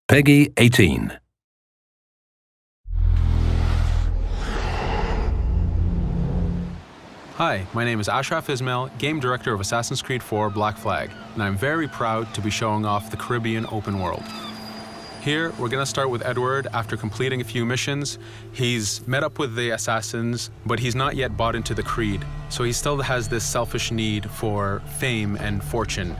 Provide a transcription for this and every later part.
Peggy 18. Hi, my name is Ashraf Ismail, Game Director of Assassin's Creed 4 Black Flag, and I'm very proud to be showing off the Caribbean open world. Here, we're going to start with Edward. After completing a few missions, he's met up with the assassins, but he's not yet bought into the creed, so he still has this selfish need for fame and fortune.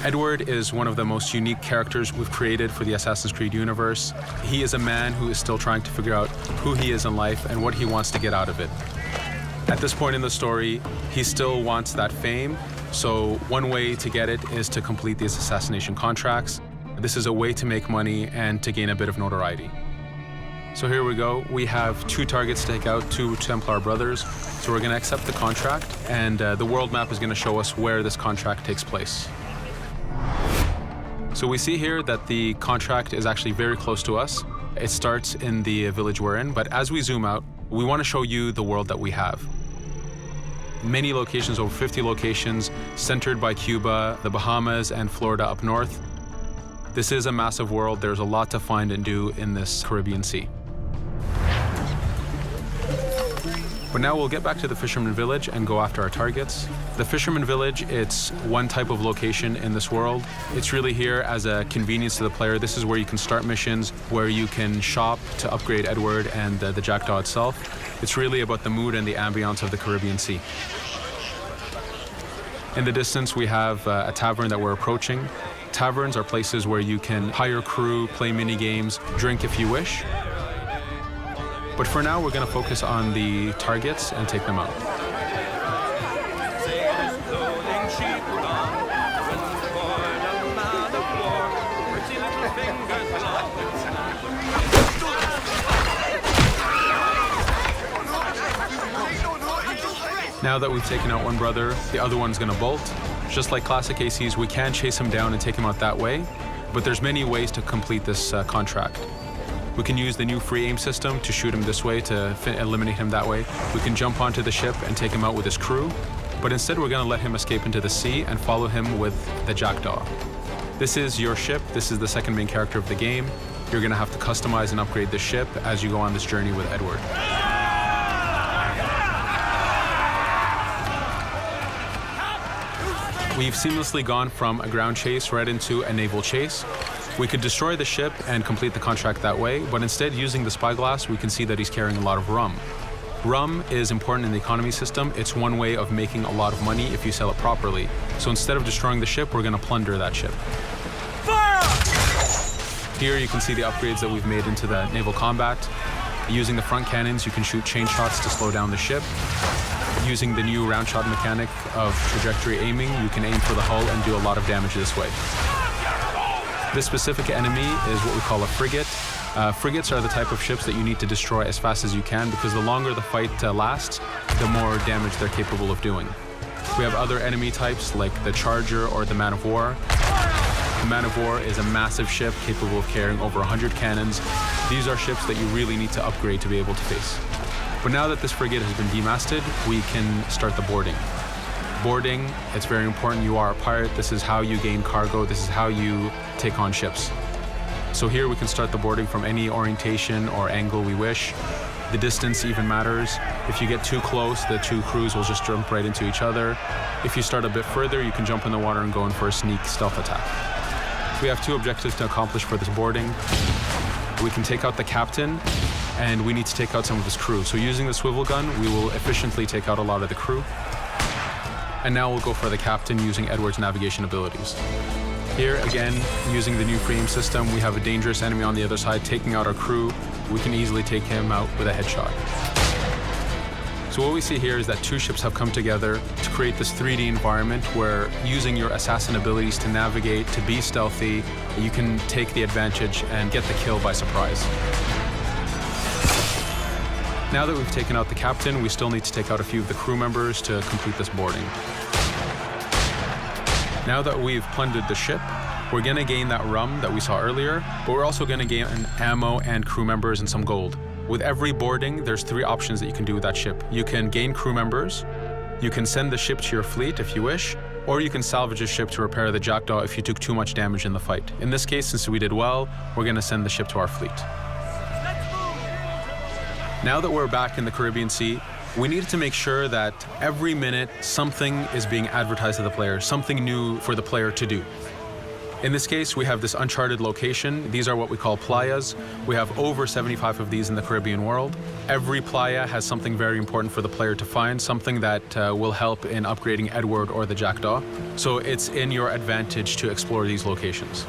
Edward is one of the most unique characters we've created for the Assassin's Creed universe. He is a man who is still trying to figure out who he is in life and what he wants to get out of it. At this point in the story, he still wants that fame, so one way to get it is to complete these assassination contracts. This is a way to make money and to gain a bit of notoriety. So here we go. We have two targets to take out, two Templar brothers. So we're going to accept the contract, and the world map is going to show us where this contract takes place. So we see here that the contract is actually very close to us. It starts in the village we're in, but as we zoom out, we want to show you the world that we have. Many locations, over 50 locations, centered by Cuba, the Bahamas, and Florida up north. This is a massive world. There's a lot to find and do in this Caribbean Sea. But now we'll get back to the Fisherman Village and go after our targets. The Fisherman Village, it's one type of location in this world. It's really here as a convenience to the player. This is where you can start missions, where you can shop to upgrade Edward and the Jackdaw itself. It's really about the mood and the ambiance of the Caribbean Sea. In the distance, we have a tavern that we're approaching. Taverns are places where you can hire crew, play mini games, drink if you wish. But for now, we're going to focus on the targets and take them out. Now that we've taken out one brother, the other one's going to bolt. Just like classic ACs, we can chase him down and take him out that way, but there's many ways to complete this contract. We can use the new free aim system to shoot him this way, to eliminate him that way. We can jump onto the ship and take him out with his crew, but instead we're going to let him escape into the sea and follow him with the Jackdaw. This is your ship. This is the second main character of the game. You're going to have to customize and upgrade the ship as you go on this journey with Edward. We've seamlessly gone from a ground chase right into a naval chase. We could destroy the ship and complete the contract that way, but instead, using the spyglass, we can see that he's carrying a lot of rum. Rum is important in the economy system. It's one way of making a lot of money if you sell it properly. So instead of destroying the ship, we're going to plunder that ship. Fire! Here you can see the upgrades that we've made into the naval combat. Using the front cannons, you can shoot chain shots to slow down the ship. Using the new round shot mechanic of trajectory aiming, you can aim for the hull and do a lot of damage this way. This specific enemy is what we call a frigate. Frigates are the type of ships that you need to destroy as fast as you can, because the longer the fight lasts, the more damage they're capable of doing. We have other enemy types like the Charger or the Man of War. The Man of War is a massive ship capable of carrying over 100 cannons. These are ships that you really need to upgrade to be able to face. But now that this frigate has been demasted, we can start the boarding. Boarding, it's very important. You are a pirate. This is how you gain cargo. This is how you take on ships. So here we can start the boarding from any orientation or angle we wish. The distance even matters. If you get too close, the two crews will just jump right into each other. If you start a bit further, you can jump in the water and go in for a sneak stealth attack. We have two objectives to accomplish for this boarding. We can take out the captain, and we need to take out some of his crew. So using the swivel gun, we will efficiently take out a lot of the crew. And now we'll go for the captain using Edward's navigation abilities. Here, again, using the new free aim system, we have a dangerous enemy on the other side taking out our crew. We can easily take him out with a headshot. So what we see here is that two ships have come together to create this 3D environment where, using your assassin abilities to navigate, to be stealthy, you can take the advantage and get the kill by surprise. Now that we've taken out the captain, we still need to take out a few of the crew members to complete this boarding. Now that we've plundered the ship, we're going to gain that rum that we saw earlier, but we're also going to gain ammo and crew members and some gold. With every boarding, there's 3 options that you can do with that ship. You can gain crew members, you can send the ship to your fleet if you wish, or you can salvage a ship to repair the jackdaw if you took too much damage in the fight. In this case, since we did well, we're going to send the ship to our fleet. Now that we're back in the Caribbean Sea, we needed to make sure that every minute something is being advertised to the player, something new for the player to do. In this case, we have this uncharted location. These are what we call playas. We have over 75 of these in the Caribbean world. Every playa has something very important for the player to find, something that will help in upgrading Edward or the jackdaw. So it's in your advantage to explore these locations.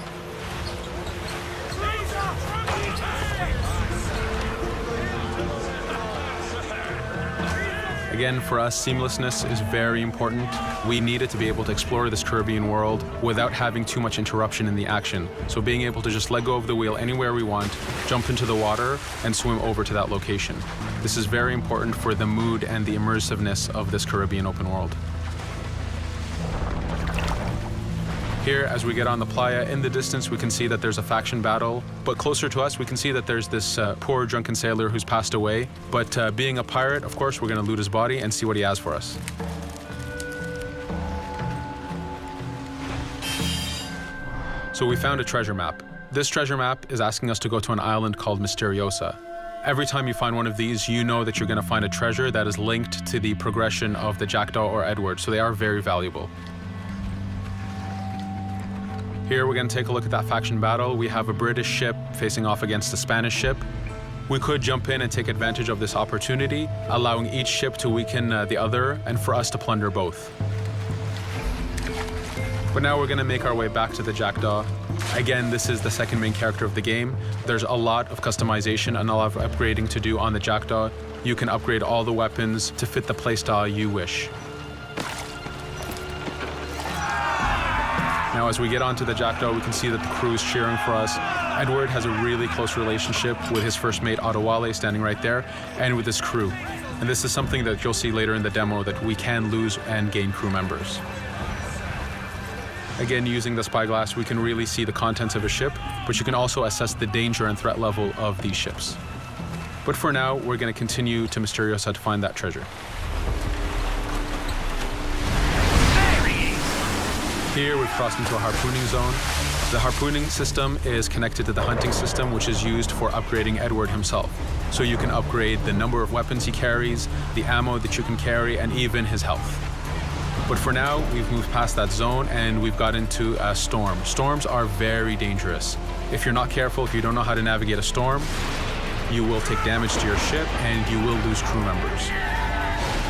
Again, for us, seamlessness is very important. We needed to be able to explore this Caribbean world without having too much interruption in the action. So being able to just let go of the wheel anywhere we want, jump into the water, and swim over to that location. This is very important for the mood and the immersiveness of this Caribbean open world. Here, as we get on the playa, in the distance we can see that there's a faction battle, but closer to us we can see that there's this poor drunken sailor who's passed away. But being a pirate, of course, we're going to loot his body and see what he has for us. So we found a treasure map. This treasure map is asking us to go to an island called Misteriosa. Every time you find one of these, you know that you're going to find a treasure that is linked to the progression of the jackdaw or Edward, so they are very valuable. Here we're going to take a look at that faction battle. We have a British ship facing off against a Spanish ship. We could jump in and take advantage of this opportunity, allowing each ship to weaken the other and for us to plunder both. But now we're going to make our way back to the jackdaw. Again, this is the second main character of the game. There's a lot of customization and a lot of upgrading to do on the jackdaw. You can upgrade all the weapons to fit the playstyle you wish. Now, as we get onto the jackdaw, we can see that the crew is cheering for us. Edward has a really close relationship with his first mate, Adewale, standing right there, and with his crew. And this is something that you'll see later in the demo, that we can lose and gain crew members. Again, using the spyglass, we can really see the contents of a ship, but you can also assess the danger and threat level of these ships. But for now, we're going to continue to Misteriosa to find that treasure. Here we've crossed into a harpooning zone. The harpooning system is connected to the hunting system, which is used for upgrading Edward himself. So you can upgrade the number of weapons he carries, the ammo that you can carry, and even his health. But for now, we've moved past that zone and we've got into a storm. Storms are very dangerous. If you're not careful, if you don't know how to navigate a storm, you will take damage to your ship and you will lose crew members.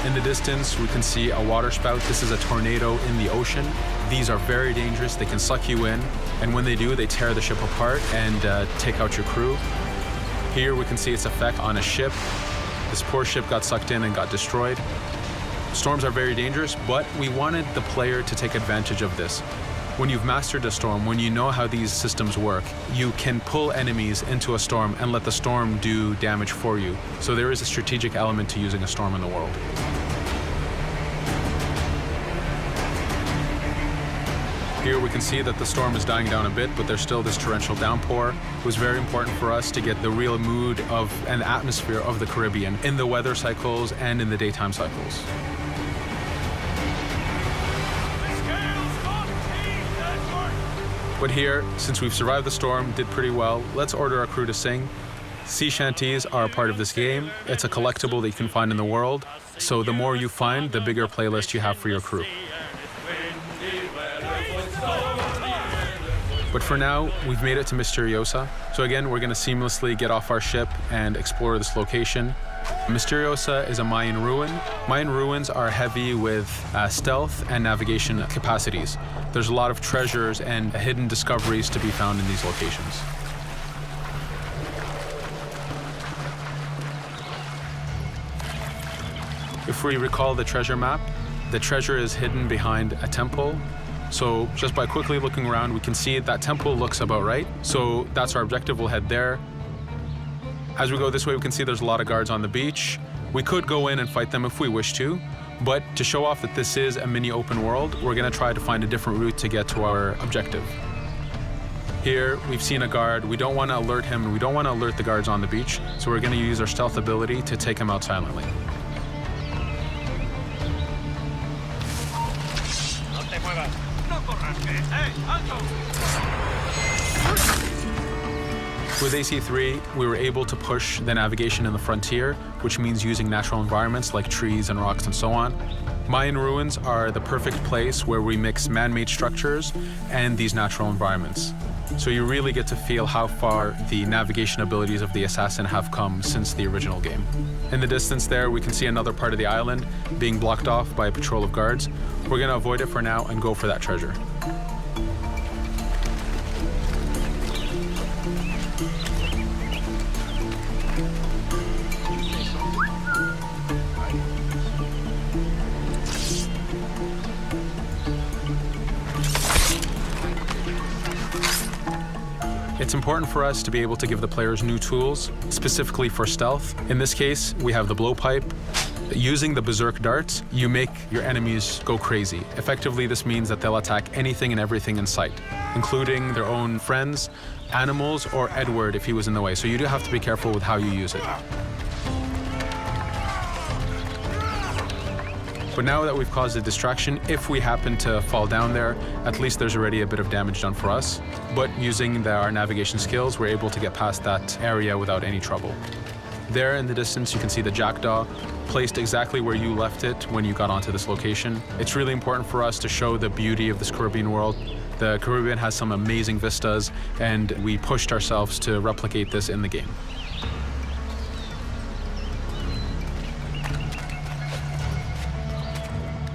In the distance, we can see a water spout. This is a tornado in the ocean. These are very dangerous. They can suck you in, and when they do, they tear the ship apart and take out your crew. Here we can see its effect on a ship. This poor ship got sucked in and got destroyed. Storms are very dangerous, but we wanted the player to take advantage of this. When you've mastered a storm, when you know how these systems work, you can pull enemies into a storm and let the storm do damage for you. So there is a strategic element to using a storm in the world. Here we can see that the storm is dying down a bit, but there's still this torrential downpour. It was very important for us to get the real mood of and atmosphere of the Caribbean in the weather cycles and in the daytime cycles. But here, since we've survived the storm, did pretty well, let's order our crew to sing. Sea shanties are a part of this game. It's a collectible that you can find in the world. So the more you find, the bigger playlist you have for your crew. But for now, we've made it to Misteriosa. So again, we're going to seamlessly get off our ship and explore this location. Misteriosa is a Mayan ruin. Mayan ruins are heavy with stealth and navigation capacities. There's a lot of treasures and hidden discoveries to be found in these locations. If we recall the treasure map, the treasure is hidden behind a temple. So just by quickly looking around, we can see that temple looks about right. So that's our objective. We'll head there. As we go this way, we can see there's a lot of guards on the beach. We could go in and fight them if we wish to, but to show off that this is a mini open world, we're going to try to find a different route to get to our objective. Here, we've seen a guard. We don't want to alert him, and we don't want to alert the guards on the beach, so we're going to use our stealth ability to take him out silently. With AC3, we were able to push the navigation in the frontier, which means using natural environments like trees and rocks and so on. Mayan ruins are the perfect place where we mix man-made structures and these natural environments. So you really get to feel how far the navigation abilities of the assassin have come since the original game. In the distance there, we can see another part of the island being blocked off by a patrol of guards. We're gonna avoid it for now and go for that treasure. It's important for us to be able to give the players new tools, specifically for stealth. In this case, we have the blowpipe. Using the berserk darts, you make your enemies go crazy. Effectively, this means that they'll attack anything and everything in sight, including their own friends, animals, or Edward if he was in the way. So you do have to be careful with how you use it. But now that we've caused a distraction, if we happen to fall down there, at least there's already a bit of damage done for us. But using our navigation skills, we're able to get past that area without any trouble. There in the distance, you can see the jackdaw placed exactly where you left it when you got onto this location. It's really important for us to show the beauty of this Caribbean world. The Caribbean has some amazing vistas, and we pushed ourselves to replicate this in the game.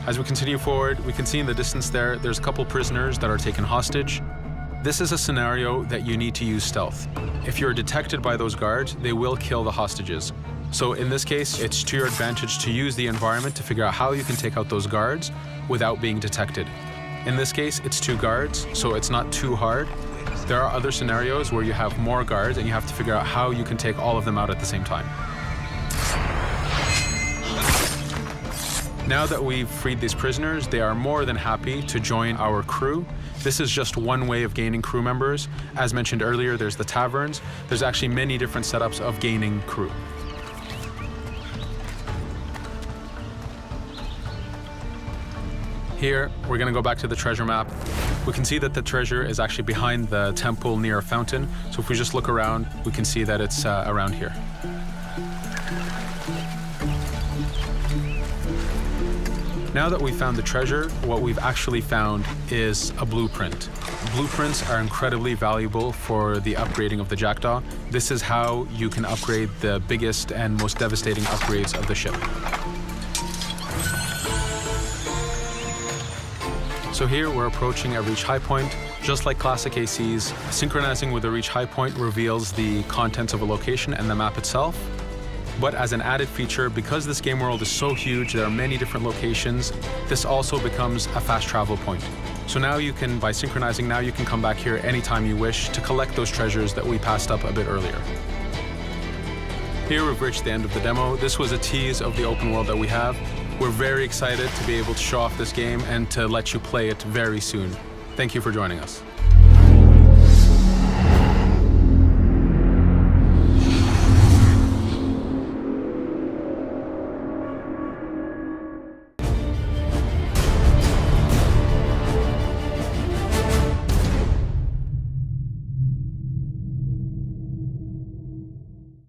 As we continue forward, we can see in the distance there's a couple prisoners that are taken hostage. This is a scenario that you need to use stealth. If you're detected by those guards, they will kill the hostages. So in this case, it's to your advantage to use the environment to figure out how you can take out those guards without being detected. In this case, it's 2 guards, so it's not too hard. There are other scenarios where you have more guards and you have to figure out how you can take all of them out at the same time. Now that we've freed these prisoners, they are more than happy to join our crew. This is just one way of gaining crew members. As mentioned earlier, there's the taverns. There's actually many different setups of gaining crew. Here, we're gonna go back to the treasure map. We can see that the treasure is actually behind the temple near a fountain. So if we just look around, we can see that it's around here. Now that we've found the treasure, what we've actually found is a blueprint. Blueprints are incredibly valuable for the upgrading of the jackdaw. This is how you can upgrade the biggest and most devastating upgrades of the ship. So here we're approaching a reach high point. Just like classic ACs, synchronizing with a reach high point reveals the contents of a location and the map itself. But as an added feature, because this game world is so huge, there are many different locations, this also becomes a fast travel point. So now you can, by synchronizing, now you can come back here anytime you wish to collect those treasures that we passed up a bit earlier. Here we've reached the end of the demo. This was a tease of the open world that we have. We're very excited to be able to show off this game and to let you play it very soon. Thank you for joining us.